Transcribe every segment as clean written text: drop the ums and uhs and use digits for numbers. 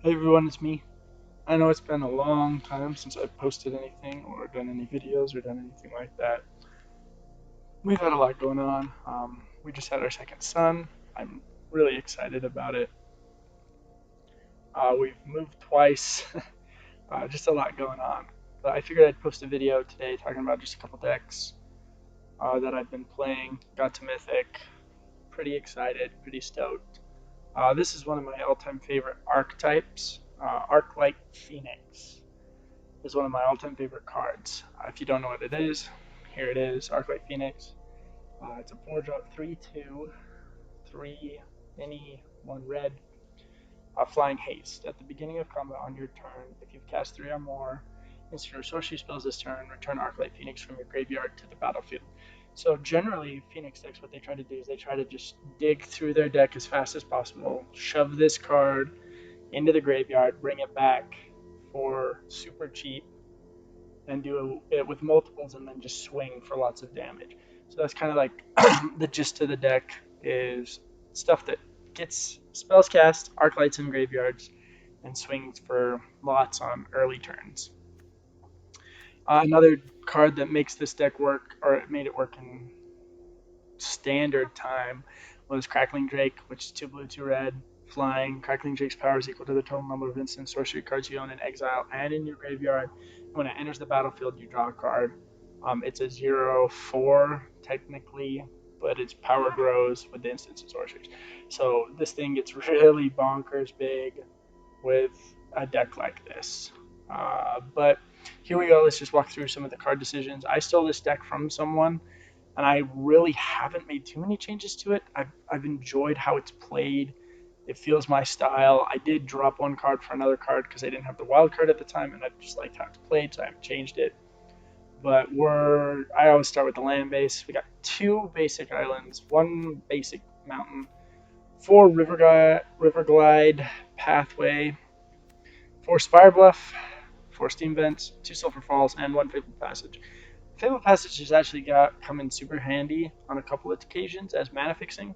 Hey everyone, it's me. I know it's been a long time since I've posted anything or done any videos or done anything like that. We've had a lot going on. We just had our second son. I'm really excited about it. We've moved twice. Just a lot going on. But I figured I'd post a video today talking about just a couple decks that I've been playing. Got to Mythic. Pretty excited, pretty stoked. This is one of my all-time favorite archetypes, Arclight Phoenix. Is one of my all-time favorite cards. If you don't know what it is, here it is, Arclight Phoenix. It's a 4-drop 3/2, 3 any 1 red, flying haste. At the beginning of combat on your turn, if you've cast 3 or more instant or sorcery spells this turn, return Arclight Phoenix from your graveyard to the battlefield. So generally, Phoenix decks, what they try to do is they try to just dig through their deck as fast as possible, shove this card into the graveyard, bring it back for super cheap, and do it with multiples and then just swing for lots of damage. So that's kind of like the gist of the deck is stuff that gets spells cast, arclights in graveyards, and swings for lots on early turns. Another card that makes this deck work, or it made it work in standard time, was Crackling Drake, which is 2 blue, 2 red, flying. Crackling Drake's power is equal to the total number of instant sorcery cards you own in exile and in your graveyard. When it enters the battlefield, you draw a card. It's a 0/4 technically, but its power grows with the instants and sorceries. So this thing gets really bonkers big with a deck like this. But here we go. Let's just walk through some of the card decisions. I stole this deck from someone, and I really haven't made too many changes to it. I've enjoyed how it's played. It feels my style. I did drop one card for another card because I didn't have the wild card at the time, and I just liked how it's played, so I haven't changed it. But I always start with the land base. We got 2 basic islands, 1 basic mountain, 4 river glide pathway, 4 spire bluff, 4 steam vents, 2 sulfur falls, and 1 fateful passage. Fateful Passage has actually come in super handy on a couple of occasions as mana fixing,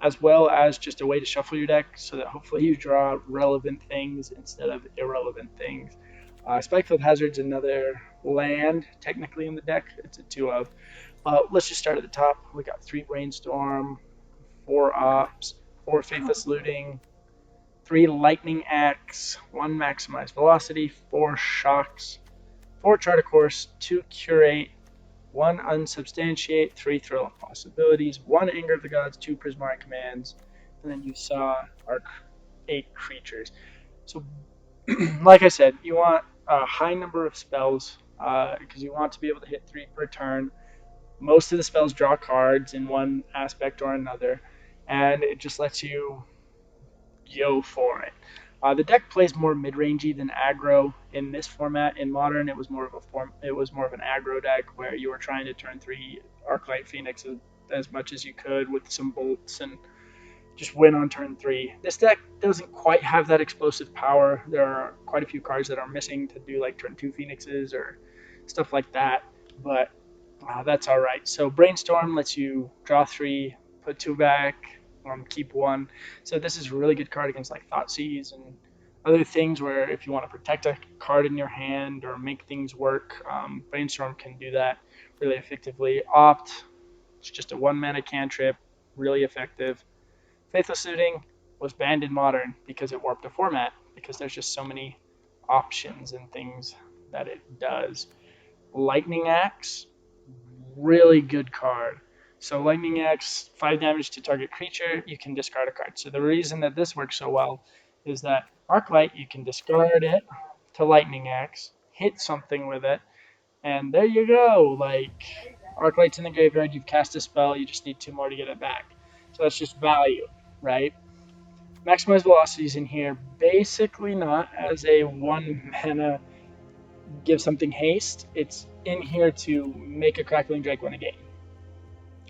as well as just a way to shuffle your deck so that hopefully you draw relevant things instead of irrelevant things. Spikefield Hazard's another land technically in the deck. It's a 2 of. Let's just start at the top. We got 3 Brainstorm, 4 Ops, 4 Faithless Looting, 3 Lightning Axe, 1 Maximize Velocity, 4 Shocks, 4 Chart a Course, 2 Curate, 1 Unsubstantiate, 3 Thrill of Possibilities, 1 Anger of the Gods, 2 Prismari Commands, and then you saw our 8 creatures. So, like I said, you want a high number of spells because you want to be able to hit 3 per turn. Most of the spells draw cards in one aspect or another, and it just lets you go for it. The deck plays more mid-rangey than aggro in this format. In Modern, it was more of an aggro deck where you were trying to turn 3 Arclight Phoenix as much as you could with some bolts and just win on turn 3. This deck doesn't quite have that explosive power. There are quite a few cards that are missing to do like turn 2 Phoenixes or stuff like that, but that's all right. So Brainstorm lets you draw 3, put 2 back, keep 1. So this is a really good card against like Thoughtseize and other things where if you want to protect a card in your hand or make things work, Brainstorm can do that really effectively. Opt, it's just a 1 mana cantrip, really effective. Faithless Looting was banned in Modern because it warped the format, because there's just so many options and things that it does. Lightning Axe, really good card. So Lightning Axe, 5 damage to target creature, you can discard a card. So the reason that this works so well is that Arclight, you can discard it to Lightning Axe, hit something with it, and there you go. Like, Arclight's in the graveyard, you've cast a spell, you just need 2 more to get it back. So that's just value, right? Maximize Velocity's in here, basically not as a 1 mana give something haste. It's in here to make a Crackling Drake win a game.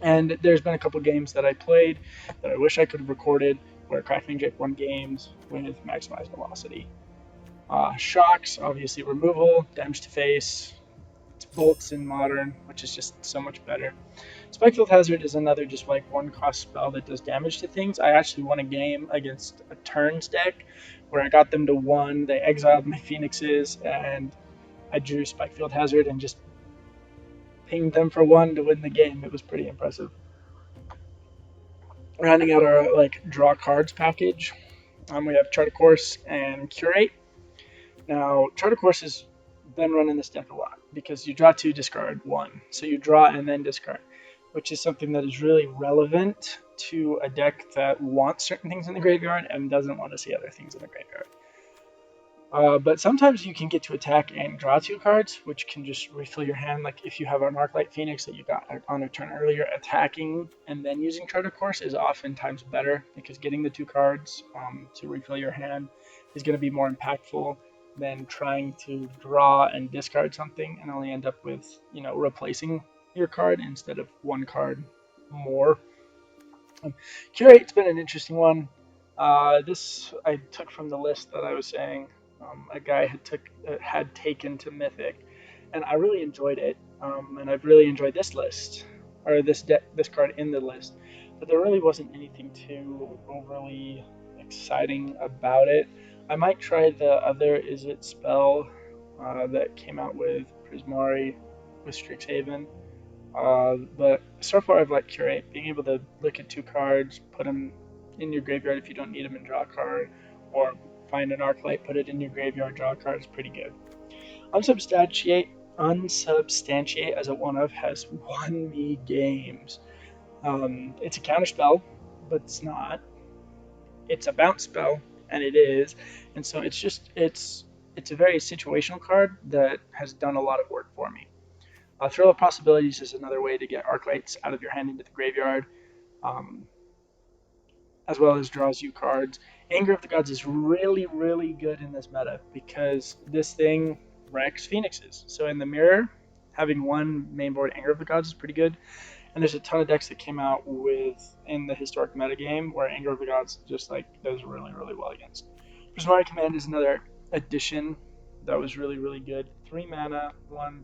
And there's been a couple games that I played that I wish I could have recorded where Crackling Drake won games with Maximized Velocity. Shocks, obviously removal, damage to face, It's bolts in modern, which is just so much better. Spikefield Hazard is another just like one cost spell that does damage to things. I actually won a game against a turns deck where I got them to 1. They exiled my Phoenixes, and I drew Spikefield Hazard and just pinged them for 1 to win the game. It was pretty impressive. Rounding out our like draw cards package, we have Chart a Course and Curate. Now, Chart a Course has been running this deck a lot because you draw 2, discard 1. So you draw and then discard, which is something that is really relevant to a deck that wants certain things in the graveyard and doesn't want to see other things in the graveyard. But sometimes you can get to attack and draw 2 cards, which can just refill your hand. Like if you have an Arclight Phoenix that you got on a turn earlier, attacking and then using Chart a Course is oftentimes better because getting the 2 cards to refill your hand is going to be more impactful than trying to draw and discard something and only end up with, replacing your card instead of 1 card more. Curate's been an interesting one. This I took from the list that I was saying. A guy had taken to Mythic, and I really enjoyed it. And I've really enjoyed this list, or this card in the list. But there really wasn't anything too overly exciting about it. I might try the other Is It spell that came out with Prismari with Strixhaven. But so far I've liked Curate, being able to look at 2 cards, put them in your graveyard if you don't need them and draw a card, or find an Arclight, put it in your graveyard, draw a card is pretty good. Unsubstantiate as a 1-of has won me games. It's a counter spell, but it's not. It's a bounce spell, and it is, and so it's a very situational card that has done a lot of work for me. Thrill of Possibilities is another way to get Arclights out of your hand into the graveyard, as well as draws you cards. Anger of the Gods is really, really good in this meta because this thing wrecks Phoenixes. So in the mirror, having 1 main board Anger of the Gods is pretty good. And there's a ton of decks that came out in the historic metagame where Anger of the Gods just does really, really well against. Prismari Command is another addition that was really, really good. 3 mana, 1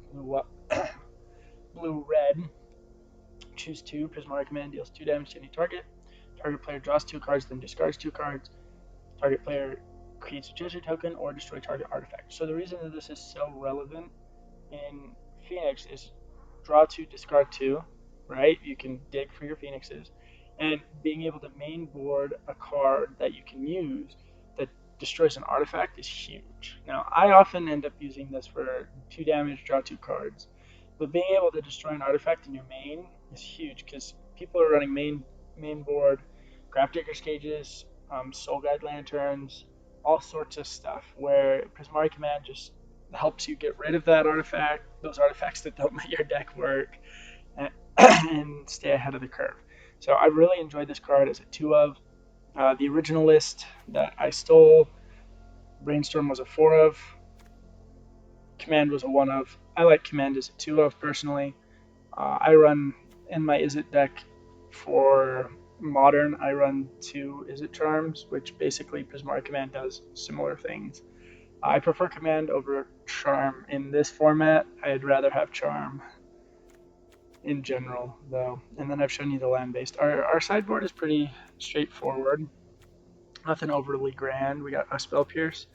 blue-red. Choose 2. Prismari Command deals 2 damage to any target. Target player draws 2 cards, then discards 2 cards. Target player creates a treasure token or destroy target artifact. So the reason that this is so relevant in Phoenix is draw 2, discard 2, right? You can dig for your Phoenixes. And being able to main board a card that you can use that destroys an artifact is huge. Now, I often end up using this for 2 damage, draw 2 cards. But being able to destroy an artifact in your main is huge because people are running main board, Grafdigger's Cages, Soul Guide Lanterns, all sorts of stuff where Prismari Command just helps you get rid of that artifact, those artifacts that don't let your deck work, and stay ahead of the curve. So I really enjoyed this card as a 2-of. The original list that I stole, Brainstorm was a 4-of. Command was a 1-of. I like Command as a 2-of personally. I run in my Is It deck for Modern, I run 2 Is It Charms, which basically Prismari Command does similar things. I prefer Command over Charm in this format. I'd rather have Charm in general, though. And then I've shown you the land-based. Our sideboard is pretty straightforward. Nothing overly grand. We got a Spell Pierce,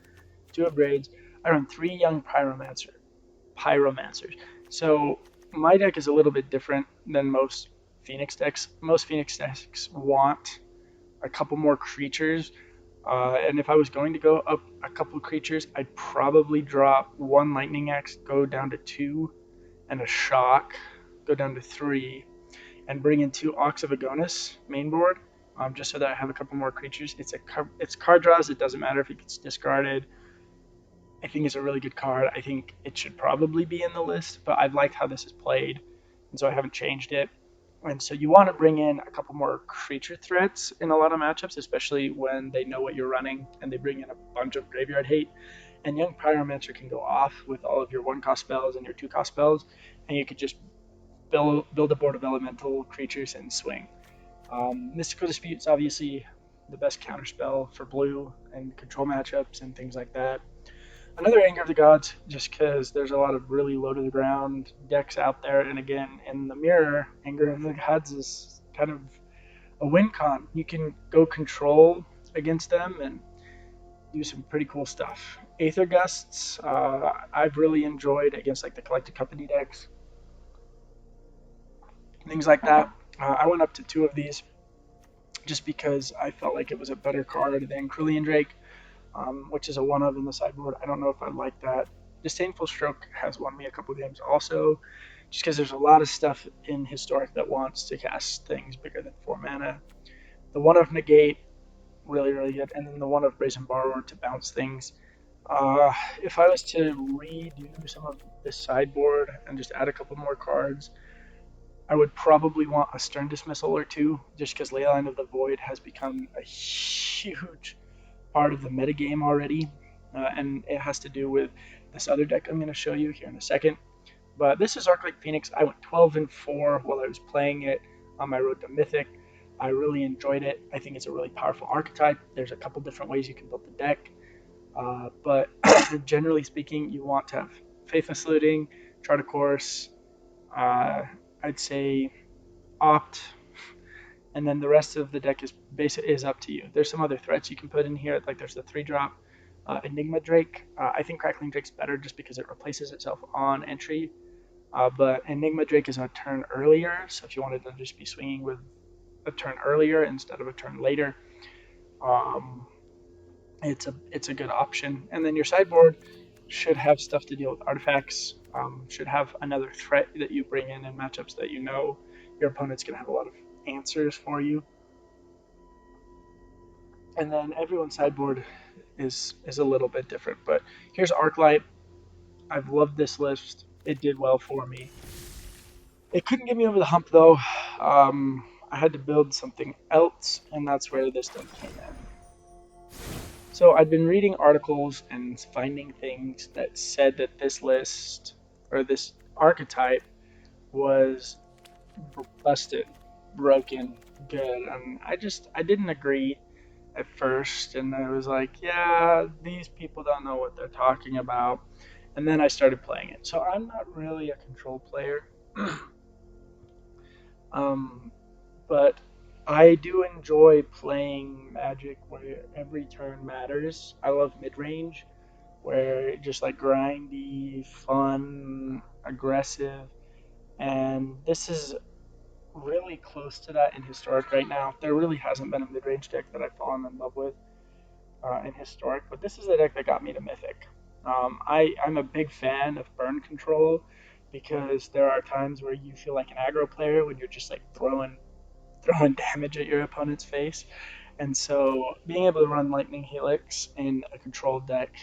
2 Abrades. I run 3 Young Pyromancers. So my deck is a little bit different than most Phoenix decks. Most Phoenix decks want a couple more creatures, and if I was going to go up a couple creatures, I'd probably drop 1 Lightning Axe, go down to 2, and a Shock, go down to 3, and bring in 2 Ox of Agonis mainboard, just so that I have a couple more creatures. It's card draws. It doesn't matter if it gets discarded. I think it's a really good card. I think it should probably be in the list, but I've liked how this is played, and so I haven't changed it. And so you want to bring in a couple more creature threats in a lot of matchups, especially when they know what you're running and they bring in a bunch of graveyard hate. And Young Pyromancer can go off with all of your 1-cost spells and your 2-cost spells, and you could just build a board of elemental creatures and swing. Mystical Dispute is obviously the best counterspell for blue and control matchups and things like that. Another Anger of the Gods, just because there's a lot of really low to the ground decks out there, and again, in the mirror, Anger of the Gods is kind of a win con. You can go control against them and do some pretty cool stuff. Aether Gusts, I've really enjoyed against like the Collected Company decks, things like that. I went up to 2 of these just because I felt like it was a better card than Crackling Drake, which is a 1 of in the sideboard. I don't know if I like that. Disdainful Stroke has won me a couple games also, just because there's a lot of stuff in Historic that wants to cast things bigger than 4 mana. The 1 of Negate, really, really good. And then the 1 of Brazen Borrower to bounce things. If I was to redo some of this sideboard and just add a couple more cards, I would probably want a Stern Dismissal or 2, just because Leyline of the Void has become a huge part of the metagame already, and it has to do with this other deck I'm going to show you here in a second. But this is Arclight Phoenix. I went 12-4 while I was playing it on my road to Mythic. I really enjoyed it. I think it's a really powerful archetype. There's a couple different ways you can build the deck, but generally speaking, you want to have Faithless Looting, Chart a Course, I'd say Opt, and then the rest of the deck is up to you. There's some other threats you can put in here, like there's the 3-drop Enigma Drake. I think Crackling Drake's better just because it replaces itself on entry, but Enigma Drake is a turn earlier, so if you wanted to just be swinging with a turn earlier instead of a turn later, it's a good option. And then your sideboard should have stuff to deal with artifacts, should have another threat that you bring in matchups that you know your opponent's going to have a lot of answers for you. And then everyone's sideboard is a little bit different, but here's Arclight. I've loved this list. It did well for me. It couldn't get me over the hump though. I had to build something else, and that's where this deck came in. So I'd been reading articles and finding things that said that this list, or this archetype, was busted, broken, good, and I didn't agree at first, and I was like, yeah, these people don't know what they're talking about, and then I started playing it. So I'm not really a control player, but I do enjoy playing Magic where every turn matters. I love mid-range, where just like grindy, fun, aggressive, and this is really close to that in Historic right now. There really hasn't been a mid-range deck that I've fallen in love with in Historic, but this is the deck that got me to Mythic. I'm a big fan of burn control because there are times where you feel like an aggro player when you're just like throwing damage at your opponent's face. And so being able to run Lightning Helix in a controlled deck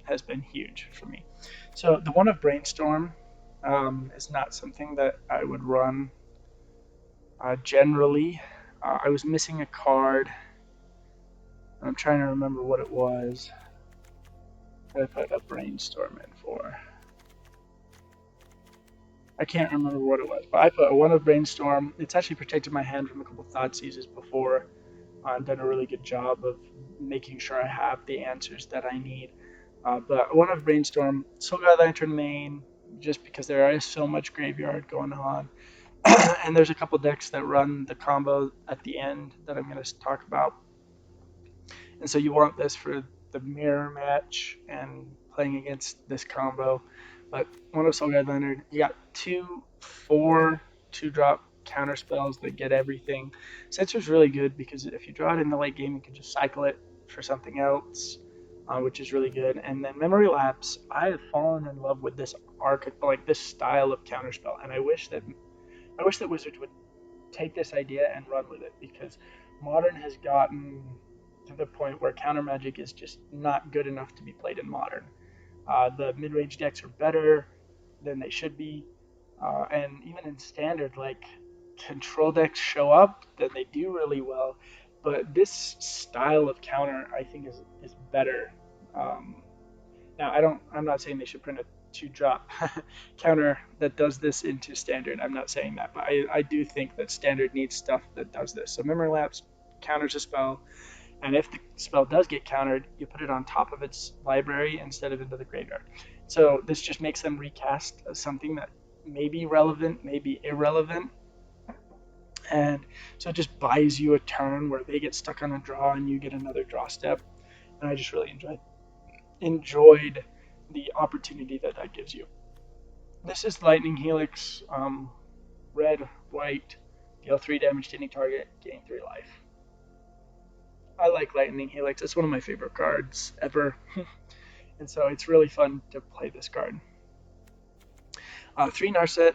has been huge for me. So the 1 of Brainstorm is not something that I would run generally. I was missing a card. I'm trying to remember what it was that I put a Brainstorm in for. I can't remember what it was, but I put a 1 of Brainstorm. It's actually protected my hand from a couple Thought Seizes before. I've done a really good job of making sure I have the answers that I need. But 1 of Brainstorm, Soul-Guide Lantern main, just because there is so much graveyard going on. And there's a couple decks that run the combo at the end that I'm going to talk about. And so you want this for the mirror match and playing against this combo. But 1 of Soul-Guide Lantern, you got 2/4 2-drop counter spells that get everything. Censor's really good because if you draw it in the late game, you can just cycle it for something else, which is really good. And then Memory Lapse, I have fallen in love with this this style of counterspell, and I wish that Wizards would take this idea and run with it, because Modern has gotten to the point where counter magic is just not good enough to be played in Modern. The mid-range decks are better than they should be, and even in Standard, like, control decks show up, then they do really well, but this style of counter I think is better. Now I'm not saying they should print a 2-drop counter that does this into Standard. I'm not saying that, but I do think that Standard needs stuff that does this. So Memory Lapse counters a spell, And if the spell does get countered, you put it on top of its library instead of into the graveyard. So this just makes them recast as something that may be relevant, may be irrelevant. And so it just buys you a turn where they get stuck on a draw and you get another draw step. And I just really enjoyed the opportunity that that gives you. This is Lightning Helix, red, white, deal 3 damage to any target, gain 3 life. I like Lightning Helix. It's one of my favorite cards ever. And so it's really fun to play this card. 3 Narset,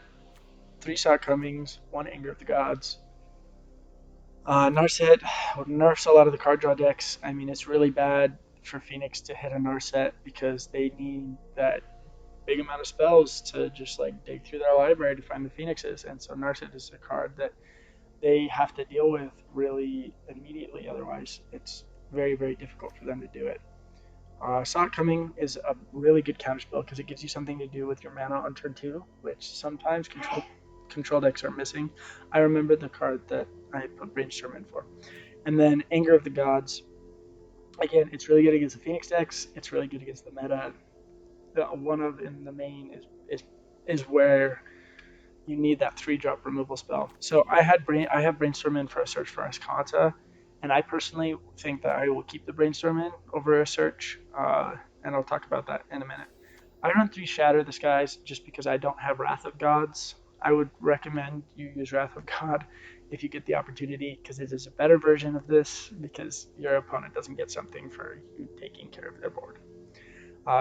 3 Shortcomings, 1 Anger of the Gods. Narset nerfs a lot of the card draw decks. I mean, it's really bad for Phoenix to hit a Narset because they need that big amount of spells to just like dig through their library to find the Phoenixes. And so Narset is a card that they have to deal with really immediately. Otherwise, it's very, very difficult for them to do it. Shortcoming is a really good counterspell because it gives you something to do with your mana on turn 2, which sometimes control decks are missing. I remember the card that I put Brainstorm in for. And then Anger of the Gods. Again, it's really good against the Phoenix decks. It's really good against the meta. The one of in the main is where you need that 3-drop removal spell. So I have Brainstorm in for a search for Ascanta, and I personally think that I will keep the Brainstorm in over a search, and I'll talk about that in a minute. I run 3 Shatter the Skies just because I don't have Wrath of Gods. I would recommend you use Wrath of God if you get the opportunity, because it is a better version of this, because your opponent doesn't get something for you taking care of their board.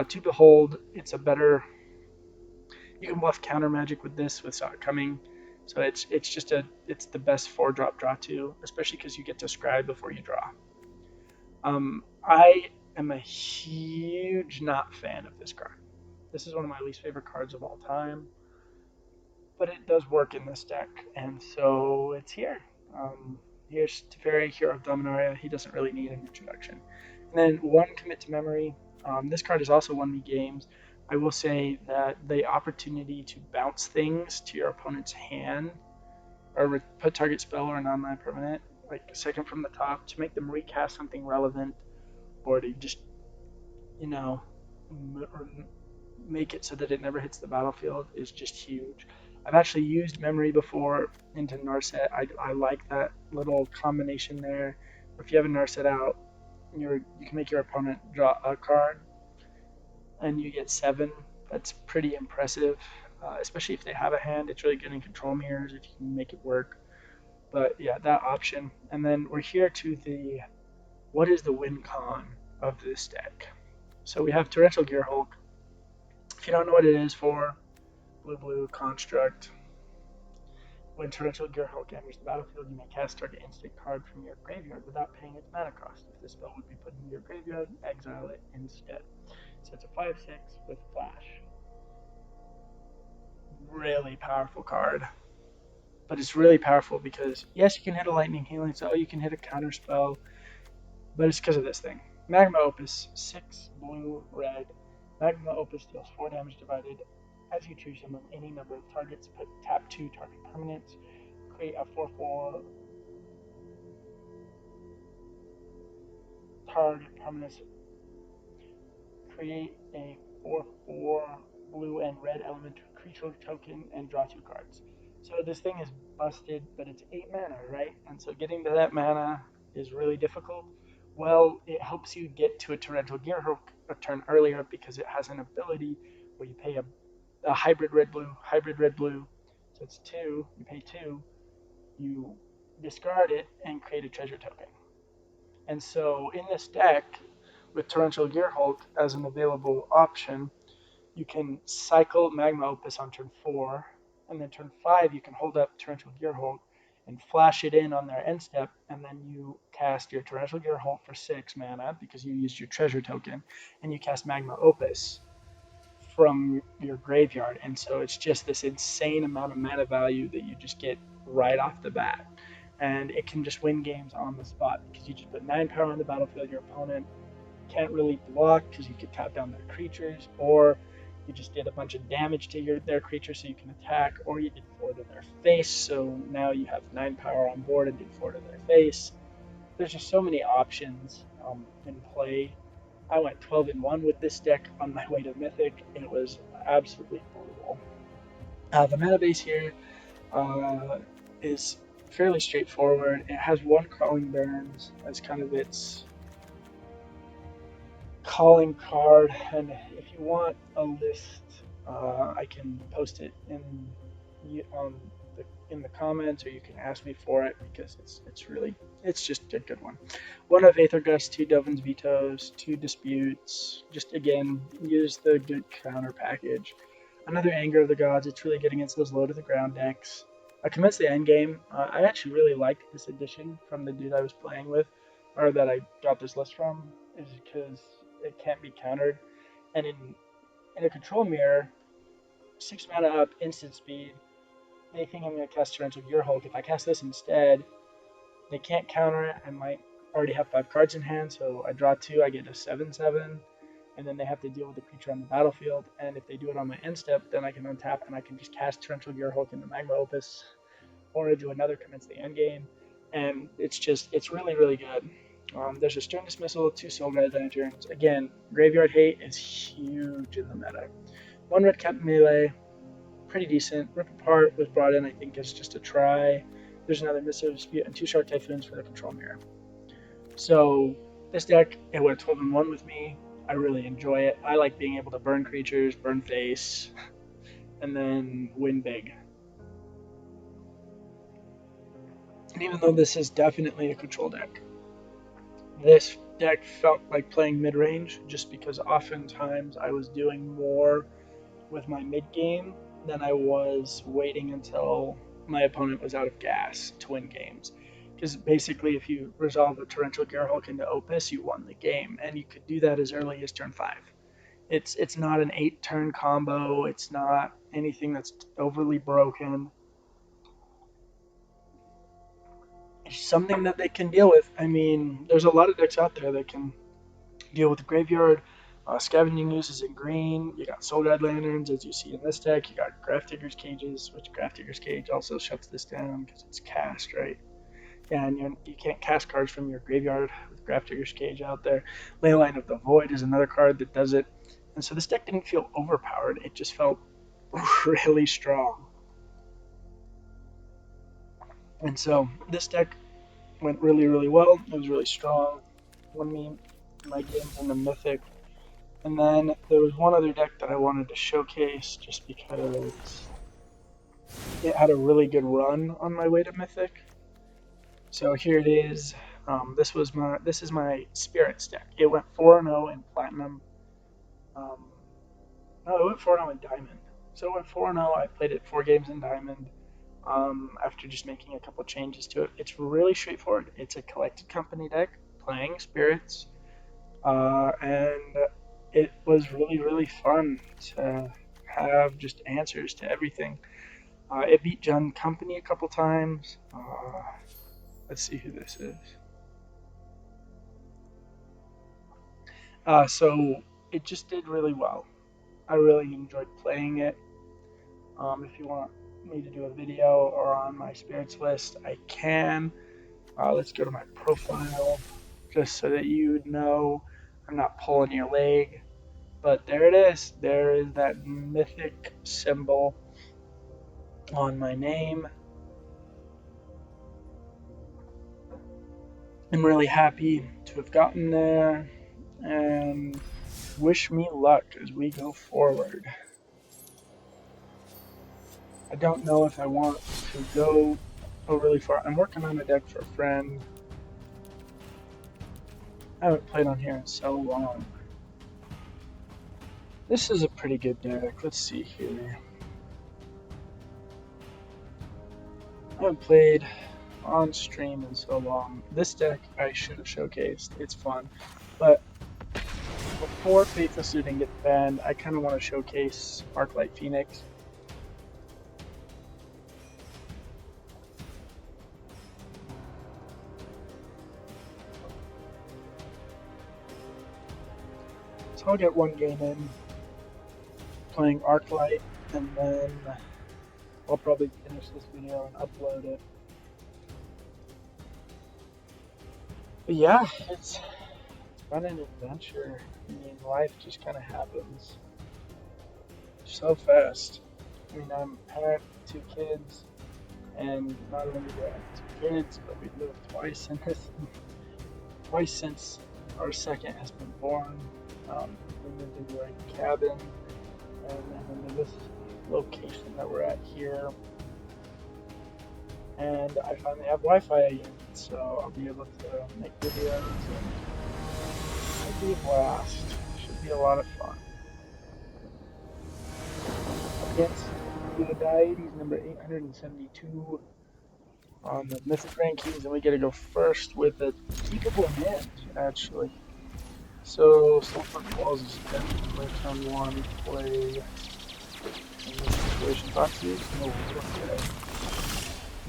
To Behold, it's a better... You can bluff counter magic with this with Shortcoming. So it's the best 4-drop draw 2, especially because you get to Scribe before you draw. I am a huge not fan of this card. This is one of my least favorite cards of all time, but it does work in this deck, and so it's here. Here's Teferi, Hero of Dominaria. He doesn't really need an introduction. And then 1 Commit to Memory. This card has also won me games. I will say that the opportunity to bounce things to your opponent's hand, or put target spell or non-land permanent, like second from the top, to make them recast something relevant, or to just, make it so that it never hits the battlefield, is just huge. I've actually used Memory before into Narset. I like that little combination there. If you have a Narset out, you can make your opponent draw a card, and you get 7. That's pretty impressive, especially if they have a hand. It's really good in control mirrors if you can make it work. But yeah, that option. And then we're here to the what is the win con of this deck. So we have Torrential Gearhulk. If you don't know what it is for, blue construct. When Torrential Gearhulk enters the battlefield, you may cast target instant card from your graveyard without paying its mana cost. If this spell would be put into your graveyard, exile it instead. So it's a 5/6 with flash. Really powerful card. But it's really powerful because, yes, you can hit a Lightning Helix, you can hit a counter spell, but it's because of this thing. Magma Opus, 6 blue, red. Magma Opus deals 4 damage divided. As you choose among any number of targets, tap 2 target permanents, create a 4/4 target permanents, create a 4/4 blue and red elemental creature token, and draw 2 cards. So this thing is busted, but it's 8 mana, right? And so getting to that mana is really difficult. Well, it helps you get to a Torrential Gearhulk a turn earlier because it has an ability where you pay a hybrid red-blue. So it's 2, you pay 2, you discard it, and create a treasure token. And so in this deck, with Torrential Gearhulk as an available option, you can cycle Magma Opus on turn 4, and then turn 5 you can hold up Torrential Gearhulk and flash it in on their end step, and then you cast your Torrential Gearhulk for 6 mana because you used your treasure token, and you cast Magma Opus from your graveyard. And so it's just this insane amount of mana value that you just get right off the bat. And it can just win games on the spot because you just put 9 power on the battlefield. Your opponent can't really block because you could tap down their creatures, or you just did a bunch of damage to their creatures so you can attack, or you did 4 to their face, so now you have 9 power on board and did 4 to their face. there's just so many options in play. I went 12-1 with this deck on my way to Mythic. It was absolutely brutal. The mana base here is fairly straightforward. It has one Crawling Burns as kind of its calling card, and if you want a list, I can post it on in the comments, or you can ask me for it because it's just a good one. One of Aether Gust, 2 Dovin's Vetoes, 2 Disputes. Just again, use the good counter package. Another Anger of the Gods. It's really good against those low to the ground decks. I commenced the endgame. I actually really liked this addition from the dude I was playing with, or that I got this list from, is because it can't be countered. And in a control mirror, 6 mana up, instant speed. They think I'm going to cast Torrential Gearhulk. If I cast this instead, they can't counter it. I might already have 5 cards in hand, so I draw 2, I get a 7/7, and then they have to deal with the creature on the battlefield. And if they do it on my end step, then I can untap and I can just cast Torrential Gearhulk into Magma Opus, or do another commence the endgame. And it's really, really good. There's a Stern Dismissal, 2 Soul Guide Lanterns. Again, Graveyard Hate is huge in the meta. 1 red cap melee, pretty decent. Rip Apart was brought in, I think, as just a try. There's another Mystical Dispute and 2 Shark Typhoons for the control mirror. So this deck, it went 12-1 with me. I really enjoy it. I like being able to burn creatures, burn face, and then win big. And even though this is definitely a control deck, this deck felt like playing mid-range just because oftentimes I was doing more with my mid-game than I was waiting until my opponent was out of gas to win games. Because basically, if you resolve a Torrential Gearhulk into Opus, you won the game, and you could do that as early as turn 5. It's not an 8-turn combo. It's not anything that's overly broken. It's something that they can deal with. I mean, there's a lot of decks out there that can deal with the graveyard. Scavenging Uses in green. You got Soul Guide Lanterns, as you see in this deck. You got Grafdigger's Cages, which Grafdigger's Cage also shuts this down because it's cast, right? And you can't cast cards from your graveyard with Grafdigger's Cage out there. Leyline of the Void is another card that does it. And so this deck didn't feel overpowered. It just felt really strong. And so this deck went really, really well. It was really strong. Won me my games in the Mythic. And then there was one other deck that I wanted to showcase just because it had a really good run on my way to Mythic. So here it is. This is my Spirits deck. It went 4-0 in Platinum. No, it went 4-0 in Diamond. So it went 4-0. I played it 4 games in Diamond. After just making a couple changes to it. It's really straightforward. It's a collected company deck playing Spirits, and it was really, really fun to have just answers to everything. It beat John Company a couple times. Let's see who this is. So it just did really well. I really enjoyed playing it. If you want me to do a video or on my Spirits list, I can. Let's go to my profile just so that you know I'm not pulling your leg. But there it is. There is that Mythic symbol on my name. I'm really happy to have gotten there, and wish me luck as we go forward. I don't know if I want to go really far. I'm working on a deck for a friend. I haven't played on here in so long. This is a pretty good deck. Let's see here. I haven't played on stream in so long. This deck I should have showcased. It's fun. But before Faithless Looting gets banned, I kind of want to showcase Arclight Phoenix. So I'll get one game in playing Arclight, and then I'll probably finish this video and upload it. But yeah, it's been an adventure. I mean, life just kind of happens so fast. I mean, I'm a parent of 2 kids, and not only do I have 2 kids, but we've moved twice since our second has been born. We moved into a cabin, and then into this location that we're at here. And I finally have Wi-Fi again, so I'll be able to make videos, and it'll be a blast. Should be a lot of fun. Against Died, he's number 872 on the Mythic rankings, and we get to go first with a keepable hand, actually. So far Falls is definitely turn 1 play in this situation. Boxes, no, okay.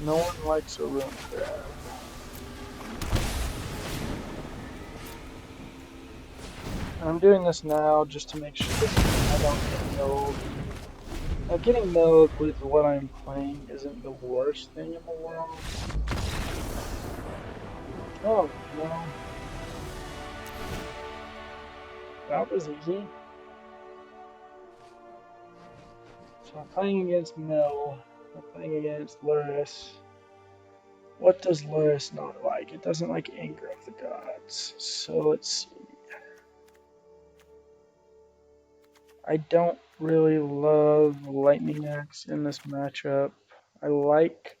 No one likes a room grab. I'm doing this now just to make sure I don't get milled. Now, getting milled with what I'm playing isn't the worst thing in the world. Oh, no. That was easy. So I'm playing against Mill. I'm playing against Luris. What does Luris not like? It doesn't like Anger of the Gods. So let's see. I don't really love Lightning Axe in this matchup. I like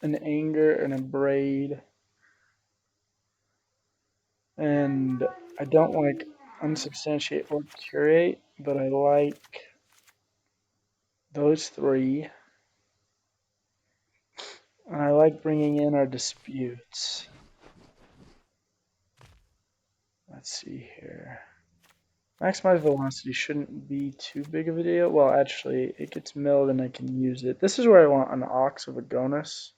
an Anger and a Braid. And I don't like Unsubstantiate or Curate, but I like those 3. And I like bringing in our disputes. Let's see here. Maximize velocity shouldn't be too big of a deal. Well, actually, it gets milled and I can use it. This is where I want an Ox of Agonis.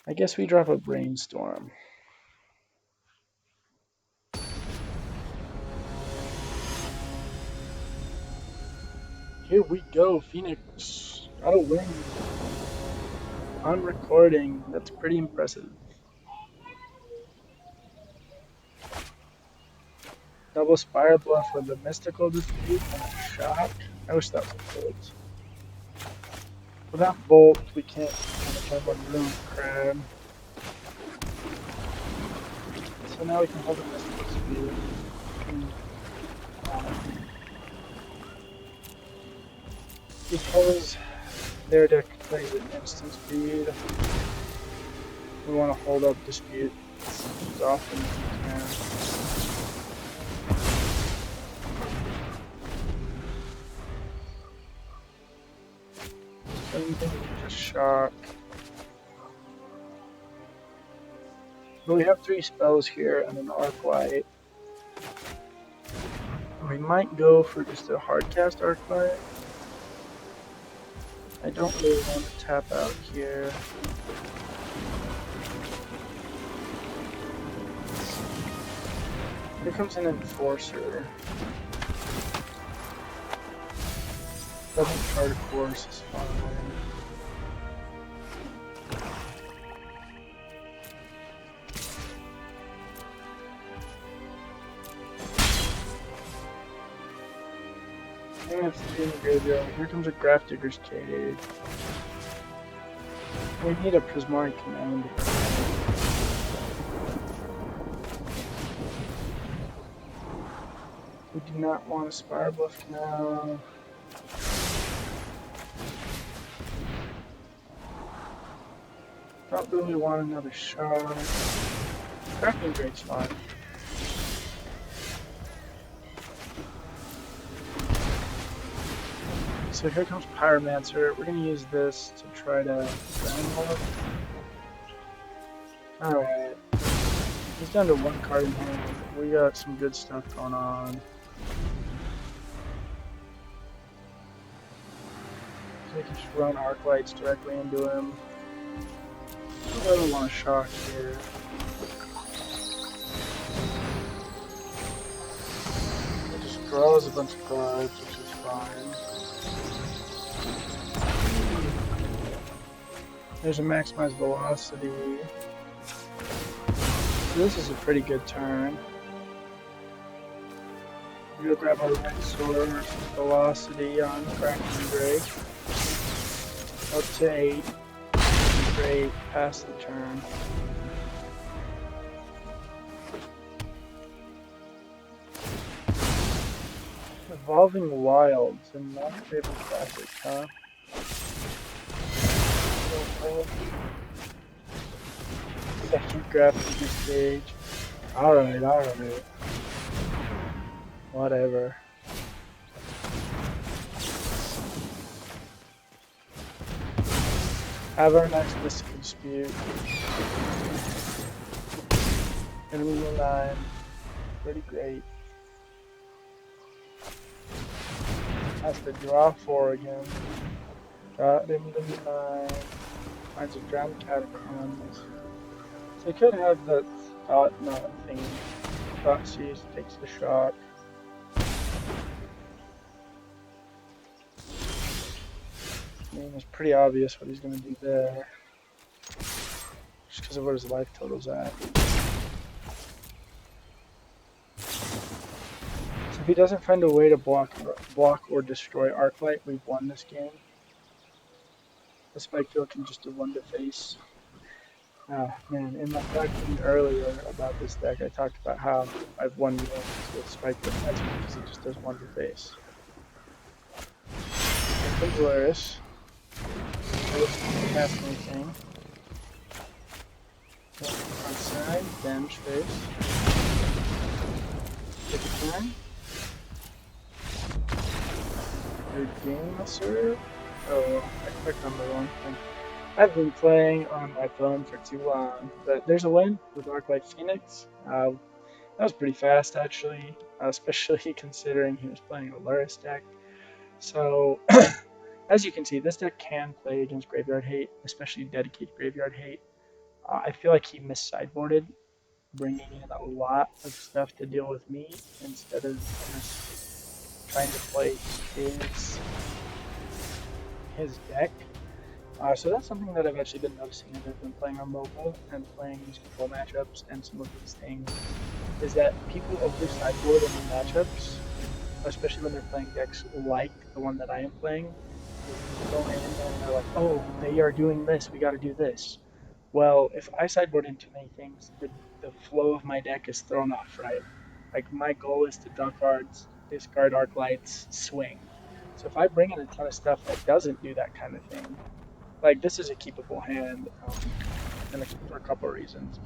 I guess we drop a Brainstorm. Here we go, Phoenix. Got a win. On recording, that's pretty impressive. Double Spire Bluff with a Mystical Dispute and a Shock. I wish that was a Bolt. Without Bolt, we can't turn one Room Crab. So now we can hold a Mystical Dispute. Because their deck plays at instant speed, we want to hold up Dispute as often as we can. Just Shock. But we have 3 spells here and an Arclight. We might go for just a hardcast Arclight. I don't really want to tap out here. Here comes an Enforcer. Doesn't chart a course is fine. I have 3 in the graveyard. Here comes a Grafdigger's Cave. We need a Prismaric Command. We do not want a Spire Bluff now. Don't really want another shot. Crackling Drake's fine. So here comes Pyromancer. We're going to use this to try to download. Alright. He's down to 1 card in hand. We got some good stuff going on. So we can just run Arclights directly into him. I don't want to shock here. It just draws a bunch of cards, which is fine. There's a maximize velocity. So this is a pretty good turn. We're gonna grab our red sword, velocity on Crackling Drake. Up to 8. Great, pass the turn. Evolving Wilds and not favorite classic, huh? Second graphic stage. Alright, alright. Whatever. Have our next Mystic Dispute. Enemy 9. Pretty great. Has to draw 4 again. Draw enemy 9. Finds a drowned catacombs. So he could have the thought not thing. Thought sees, takes the shot. I mean, it's pretty obvious what he's going to do there. Just because of where his life total's at. So if he doesn't find a way to block or destroy Arclight, we've won this game. The Spike Field can just do 1 to face. Oh man, in my talking earlier about this deck, I talked about how I've won games with Spike Field because it just does 1 to face. Glorious. Cast anything. On side, damage face. Take a turn. Redeem a serve. Oh, I clicked on the wrong thing. I've been playing on my phone for too long, but there's a win with Arclight Phoenix. That was pretty fast actually, especially considering he was playing a Luris deck. So, as you can see, this deck can play against Graveyard Hate, especially dedicated Graveyard Hate. I feel like he mis-sideboarded, bringing in a lot of stuff to deal with me instead of just trying to play his deck. So that's something that I've actually been noticing as I've been playing on mobile and playing these control matchups and some of these things, is that people over-sideboard in the matchups, especially when they're playing decks like the one that I am playing. Go in and they're like, oh, they are doing this, we gotta do this. Well, if I sideboard into many things, the flow of my deck is thrown off, right? Like, my goal is to discard Arclights, swing. So if I bring in a ton of stuff that doesn't do that kind of thing, like, this is a keepable hand for a couple of reasons.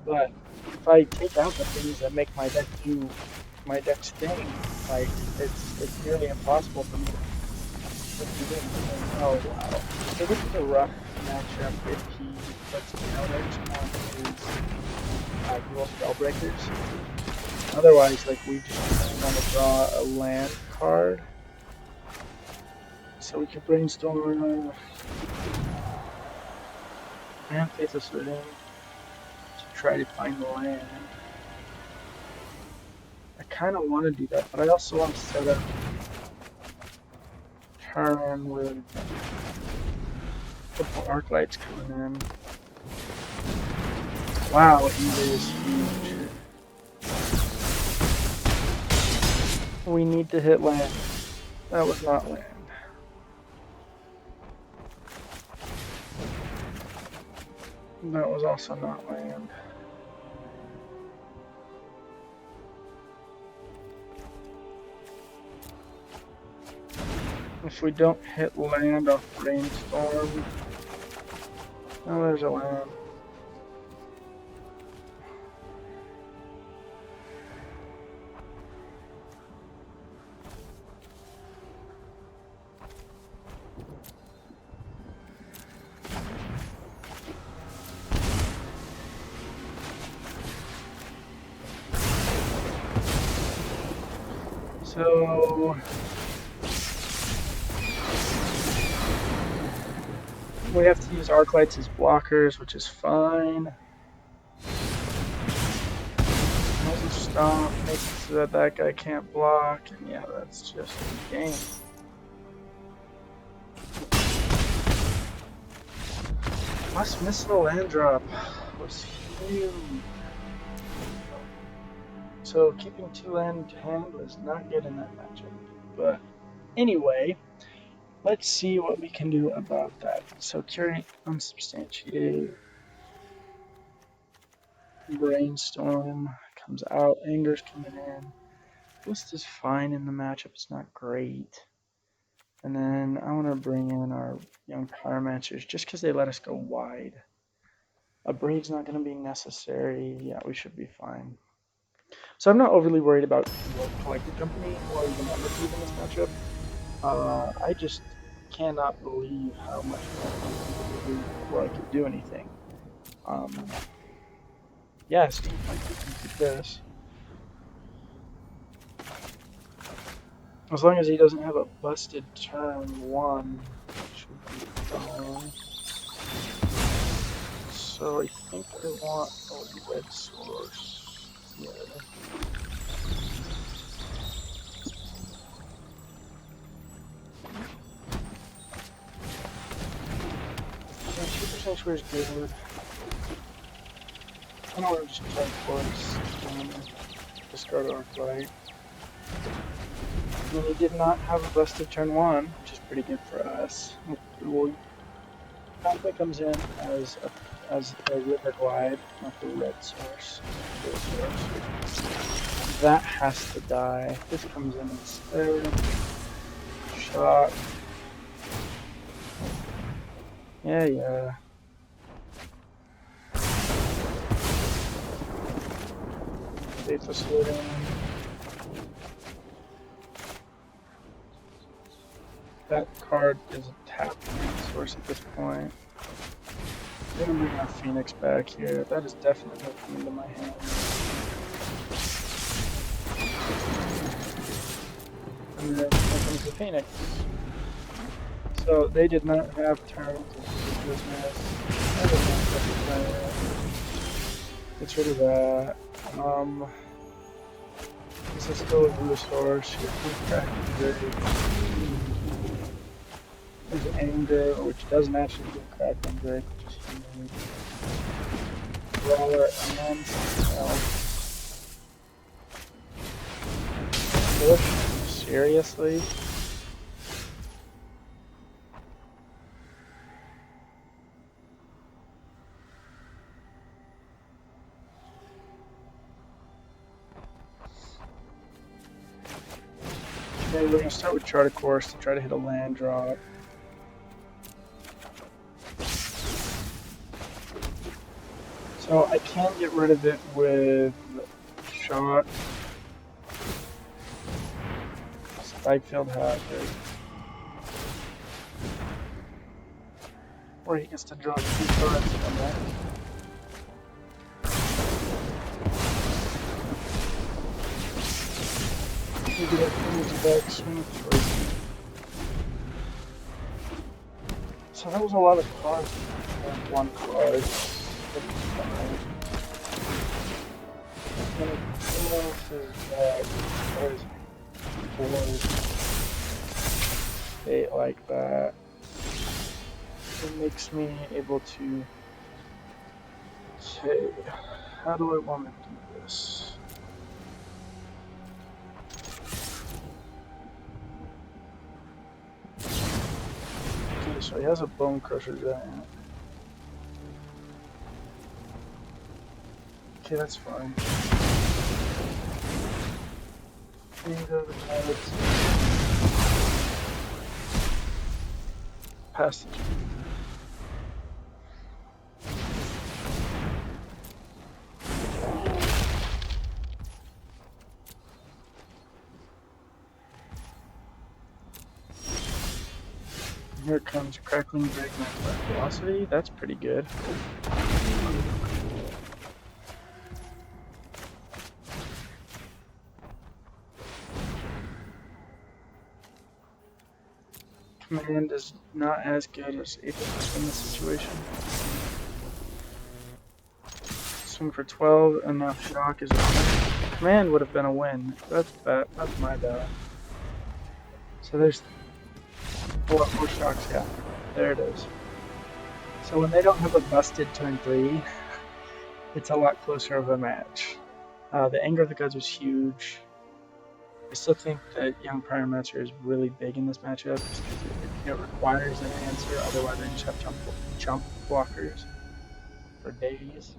But if I take out the things that make my deck do my deck's thing, like, it's nearly impossible for me to win. Oh, wow. So this is a rough matchup if he puts counters on his dual Spellbreakers. Otherwise, like, we just want to draw a land card. So we can brainstorm and Faith of Sitting to try to find the land. I kind of want to do that, but I also want to set up turn with a couple Arclights coming in. Wow, he is huge. We need to hit land. That was not land. That was also not land. If we don't hit land off Brainstorm, oh, there's a land. So we have to use Arclights as blockers, which is fine. Doesn't stop, makes it so that that guy can't block, and yeah, that's just the game. Plus, missing a land drop was huge. So keeping 2 land to hand was not good in that matchup. But anyway, let's see what we can do about that. So curate, unsubstantiate, brainstorm comes out, anger's coming in. List is fine in the matchup, it's not great. And then I want to bring in our young Pyromancers just because they let us go wide. A Brave's not going to be necessary. Yeah, we should be fine. So I'm not overly worried about Collected Company or even Underproof in this matchup. I just cannot believe how much more I can do before I can do anything. Yeah, Steve, I can keep this. As long as he doesn't have a busted turn 1, should be fine. So I think I want a red source here. Yeah, 2% sure is good. I don't want to just try force discard Arclight. And he did not have a busted turn 1, which is pretty good for us. Conflict comes in as a river glide, not the red source. That has to die. This comes in instead. Shot. Yeah. Faithless Living. That card is a tapped source at this point. I'm gonna bring our Phoenix back here. That is definitely going to come into my hand. And then here comes the Phoenix. So they did not have turns of business. Gets rid of that. This is still a resource. Crackling Drake. There's Anger, which doesn't actually do Crackling Drake, which is huge. Brawler, and then something else. Push? Seriously? Okay, we're going to start with Chart of Course to try to hit a land drop. So I can get rid of it with Shot. Spikefield Hazard. Or he gets to draw 2 cards from that. Maybe that moves back swing choice. So that was a lot of cards. 1 card. What else is that? There's 8 like that. It makes me able to. Okay, how do I want to do this? Okay, so he has a Bone Crusher Giant. Okay, that's fine. Passage. Here comes Crackling Drake and Velocity. That's pretty good. Command is not as good as Apex in this situation. Swing for 12, and now Shock is on. Command would have been a win. That's bad. That's my bad. So there's 4 Shocks, yeah. There it is. So when they don't have a busted turn 3, it's a lot closer of a match. The Anger of the Gods was huge. I still think that Young Pyromancer is really big in this matchup just because it requires an answer, otherwise I just have jump blockers for days.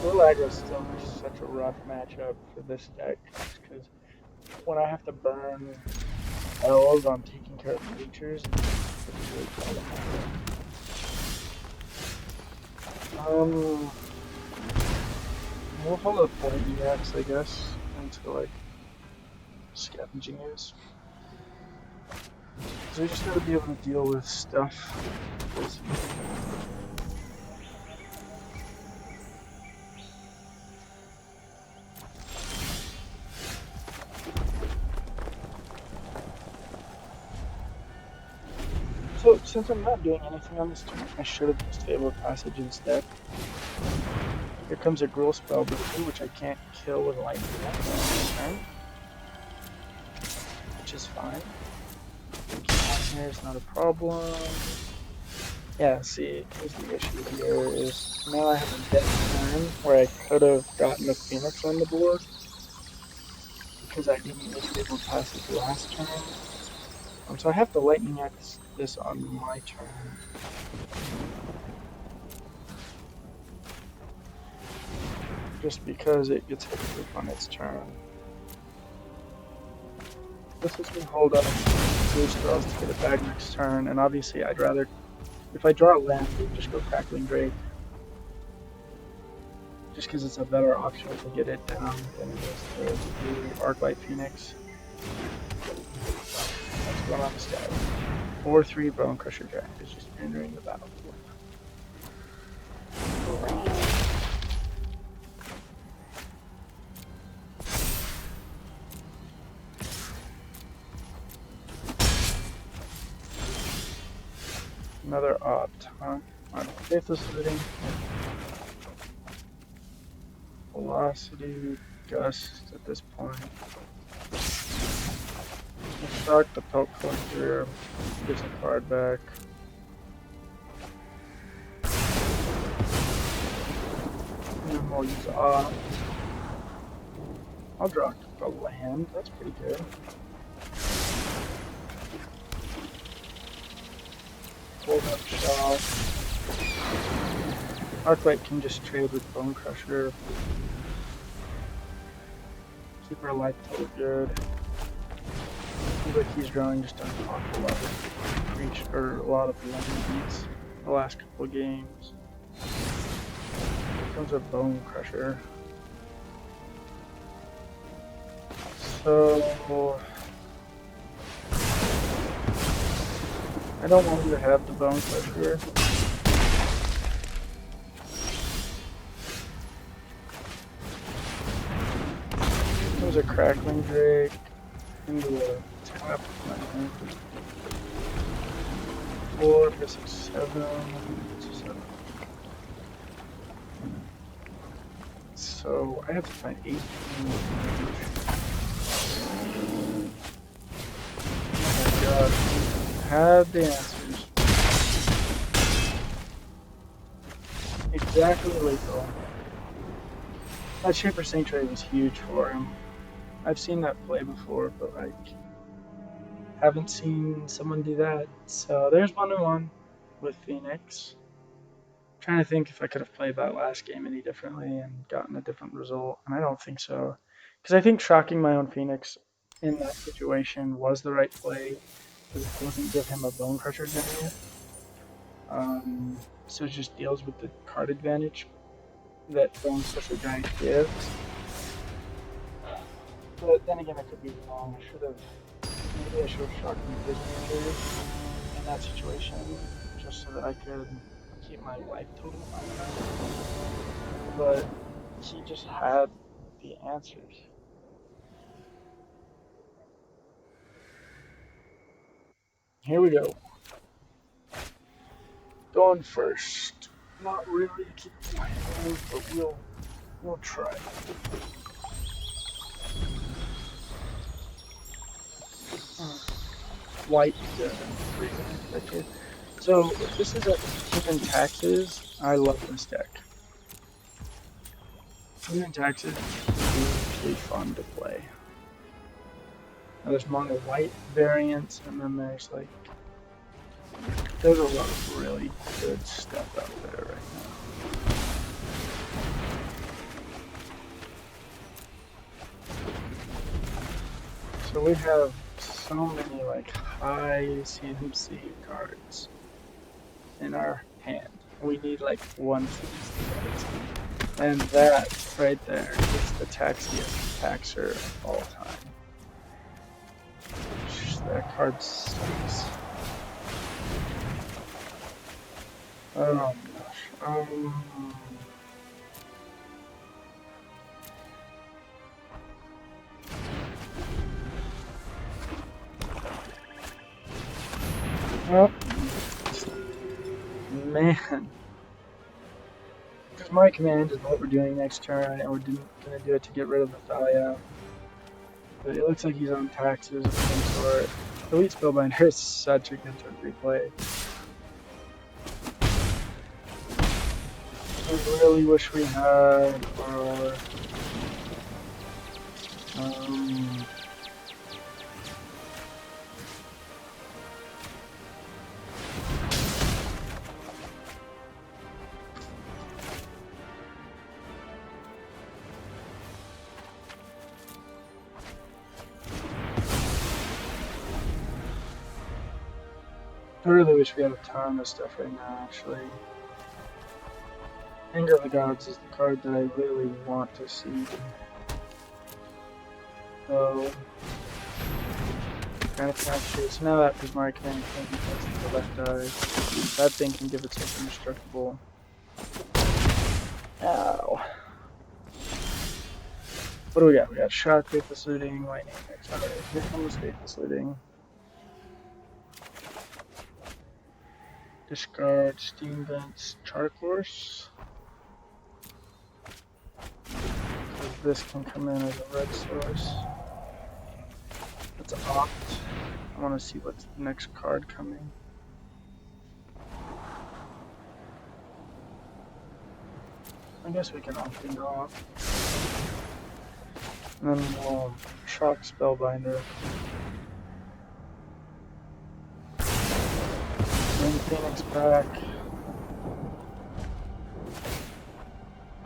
Little aggro is still such a rough matchup for this deck because when I have to burn elves on taking care of creatures, it's really problematic. We'll follow the point EX, I guess, into like scavenging is. So we just gotta be able to deal with stuff. So since I'm not doing anything on this turn, I should have used Fable of Passage instead. Here comes a Gruul Spellbreaker, which I can't kill with Lightning this turn, which is fine. Here is not a problem. Yeah, see, here's the issue here is now I have a dead turn where I could have gotten a Phoenix on the board because I didn't use Fable of Passage last turn. So I have to Lightning X this on my turn. Just because it gets hit on its turn. This is me hold up 2 spells to get it back next turn, and obviously I'd rather, if I draw a land, just go Crackling Drake. Just because it's a better option to get it down than it is to do Arclight Phoenix. That's going on the stat. 4/3 Bone Crusher Jack is just entering the battlefield. Another opt, huh? Alright, Faithless Footing. Velocity, Gust at this point. Shock the Pelt Collector, gets a card back. And we'll use opt. I'll draw a land, that's pretty good. Hold up shot. Arclight can just trade with Bone Crusher. Keep our life total good. Seems like he's drawing just an awful lot of reach or a lot of lemon beats the last couple of games. Here comes a Bone Crusher. So I don't want him to have the Bone Crusher. There's a Crackling Drake into a tap. 4, 5, 6, 7. So I have to find 18. Oh my god. Had the answers. Exactly lethal. That Shaper Sanctuary was huge for him. I've seen that play before, but like haven't seen someone do that. So there's 1-1 with Phoenix. I'm trying to think if I could have played that last game any differently and gotten a different result, and I don't think so. Because I think shocking my own Phoenix in that situation was the right play, because it doesn't give him a Bone Crusher Giant. So it just deals with the card advantage that Bone Crusher Giant gives. But then again, I could be wrong. Maybe I should have shocked him in that situation, just so that I could keep my life total high. But he just had the answers. Here we go. Going first. Not really a keep my hand, but we'll try. White reason. So if this is a hidden taxes, I love this deck. Even taxes is really fun to play. Now there's mono white variants, and then there's like there's a lot of really good stuff out there right now. So we have so many like high CMC cards in our hand. We need like one thing, and that right there is the taxiest taxer of all time. That card sucks. Oh my gosh. Oh, man. Because my command is what we're doing next turn, and we're going to do it to get rid of the Thalia. But it looks like he's on taxes of some sort. Elite Spellbinder is such a good turn replay. I really wish we had our I really wish we had a ton of stuff right now, actually. Anger of the Gods is the card that I really want to see. So, kind of capture. So now that Prismari command can't be placed to the left eye. That thing can give itself indestructible. Ow. What do we got? We got Shock, Faithless Looting, Lightning, Accelerate. Here comes Faithless Looting. Discard Steam Vents Char Course. This can come in as a red source. Let's opt. I want to see what's the next card coming. I guess we can opt into off. And then we'll shock Spellbinder. Bring Phoenix back.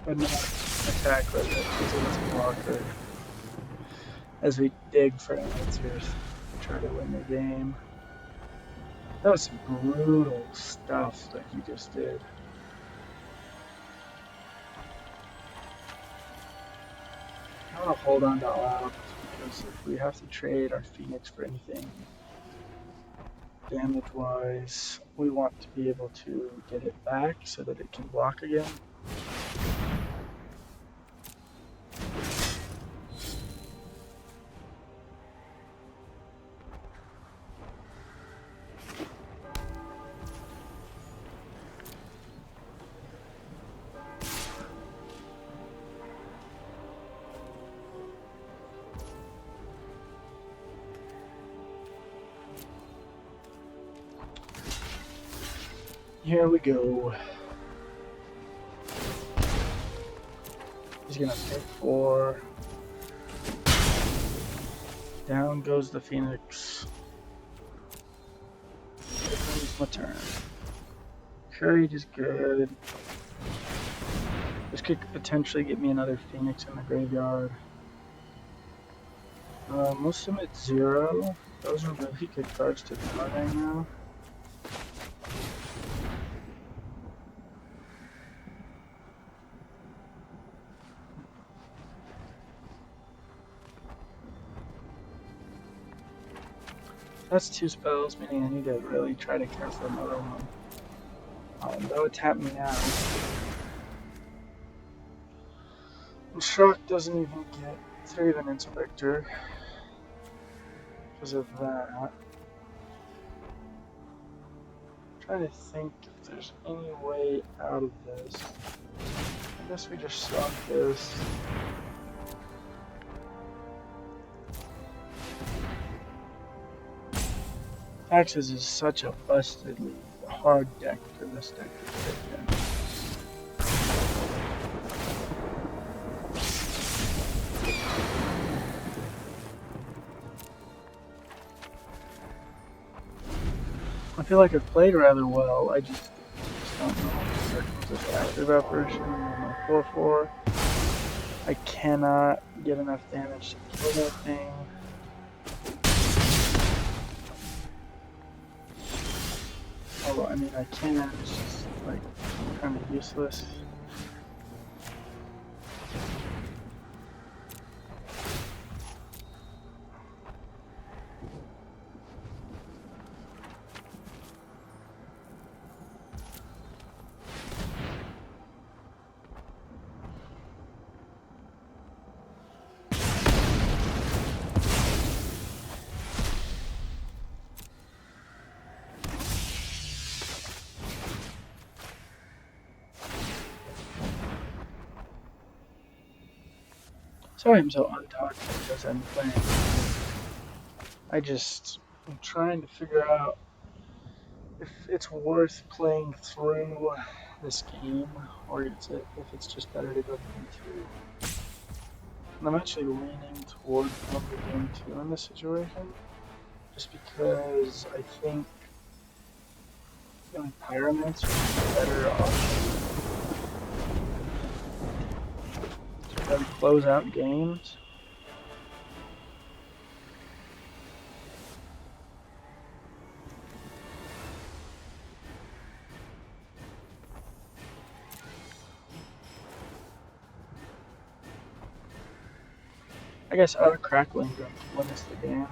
But not attack with it because it's a blocker. As we dig for answers to try to win the game. That was some brutal stuff that he just did. I want to hold on to opt because if we have to trade our Phoenix for anything damage wise, we want to be able to get it back so that it can block again. Here we go. He's gonna pick 4. Down goes the Phoenix. Here comes my turn. Courage is good. This could potentially get me another Phoenix in the graveyard. We'll submit 0. Those are really good cards to draw right now. That's 2 spells, meaning I need to really try to cast another one. That would tap me now. And Shock doesn't even get through an Inspector because of that. I'm trying to think if there's any way out of this. I guess we just stop this. Taxes is such a bustedly hard deck for this deck to fit in. feel like I've played rather well. I just don't know. Here comes this active apparition on my 4/4. I cannot get enough damage to kill that thing. Although, I mean, I can, it's just, like, kind of useless. Sorry I'm so untalkative as I'm playing. I'm trying to figure out if it's worth playing through this game, or if it's just better to go to game 2. And I'm actually leaning toward probably game 2 in this situation, just because I think Pyromancer is a better option to try to close out games. I guess Crackling Drake win us the game.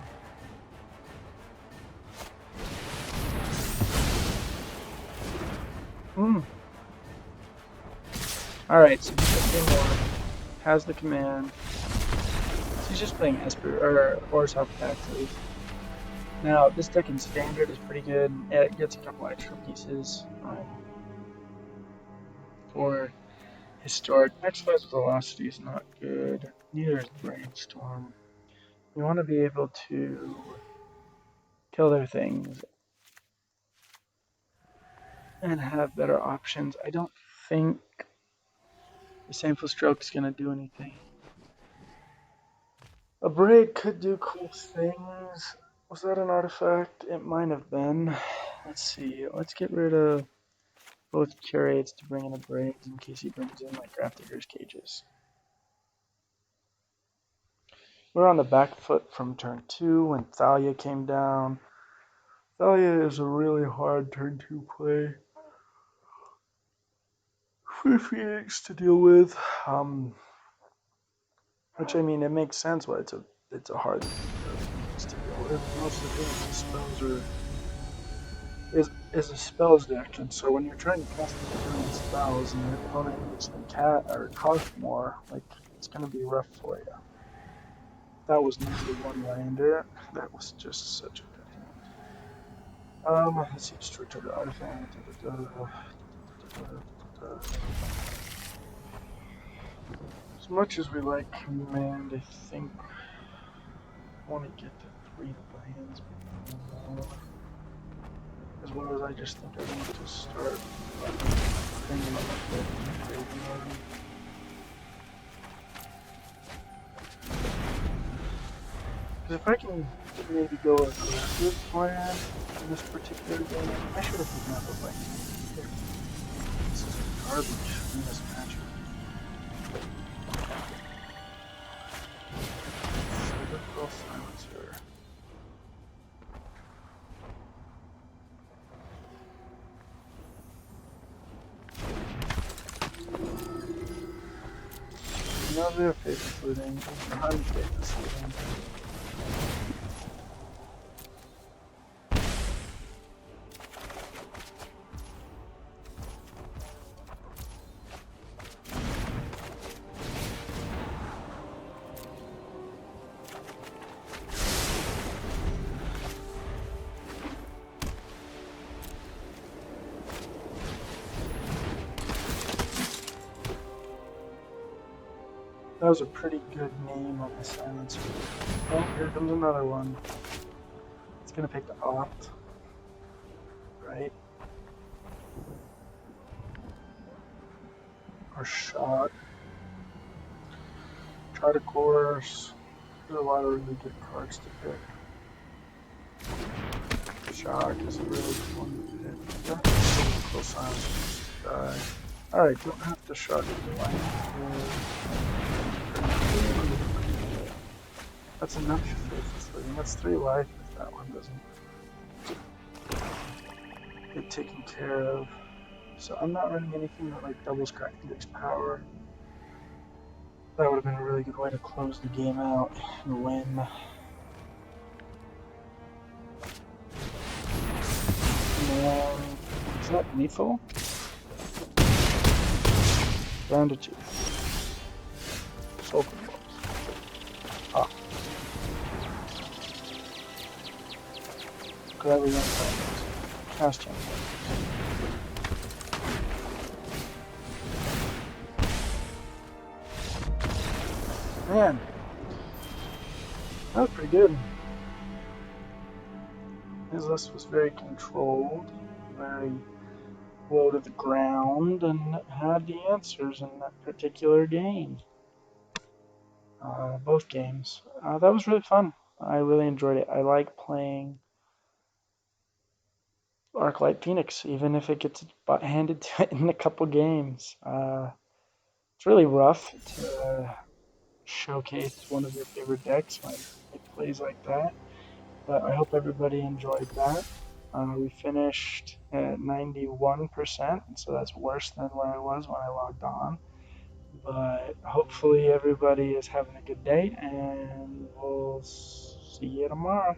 Alright, so he's has the command. So he's just playing Esper or Horse Hop Taxes. Now, this deck in Standard is pretty good. It gets a couple extra pieces for Historic. Exercise Velocity is not good. Neither is Brainstorm. You want to be able to kill their things and have better options. I don't think the Sameful Stroke is going to do anything. A Break could do cool things. Was that an artifact? It might have been. Let's see. Let's get rid of both Curates to bring in a Break in case he brings in like Grafdigger's Cages. We're on the back foot from turn 2 when Thalia came down. Thalia is a really hard turn 2 play for Phoenix to deal with. Which, I mean, it makes sense why it's a hard Phoenix to deal with. Most of the Phoenix's spells is a spells deck, and so when you're trying to cast these spells and your opponent makes them cost more, like, it's gonna be rough for you. That was not the one lander. That was just such a good hand. Let's see, just return to artifact. As much as we like command, I think I want to get to 3 lands before more. As well as I just think I want to start thinking about that. Because if I can maybe go aggressive plan in this particular game, I should have taken up a like this is garbage in this matchup. Citadel Silencer. Another favorite footing, unfavorite footing. That was a pretty good name on the silencer. Oh, here comes another one. It's gonna pick the opt, right? Or shot. Try to course. There's a lot of really good cards to pick. Shock is a really good one to pick. Don't have to close silence. Die. Alright, don't have to shock if you like. That's enough for this living. That's 3 life if that one doesn't get taken care of. So I'm not running anything that like doubles Crackling Drake's power. That would have been a really good way to close the game out and win. And is that lethal? Down to 2. Soul Blows. Ah. Gravity Untitled. Cast Chance. Man, that was pretty good. His list was very controlled, very low to the ground, and had the answers in that particular game. Both games. That was really fun. I really enjoyed it. I like playing Arclight Phoenix, even if it gets handed to it in a couple games. It's really rough to showcase one of your favorite decks when it plays like that. But I hope everybody enjoyed that. We finished at 91%, so that's worse than where I was when I logged on. But hopefully everybody is having a good day, and we'll see you tomorrow.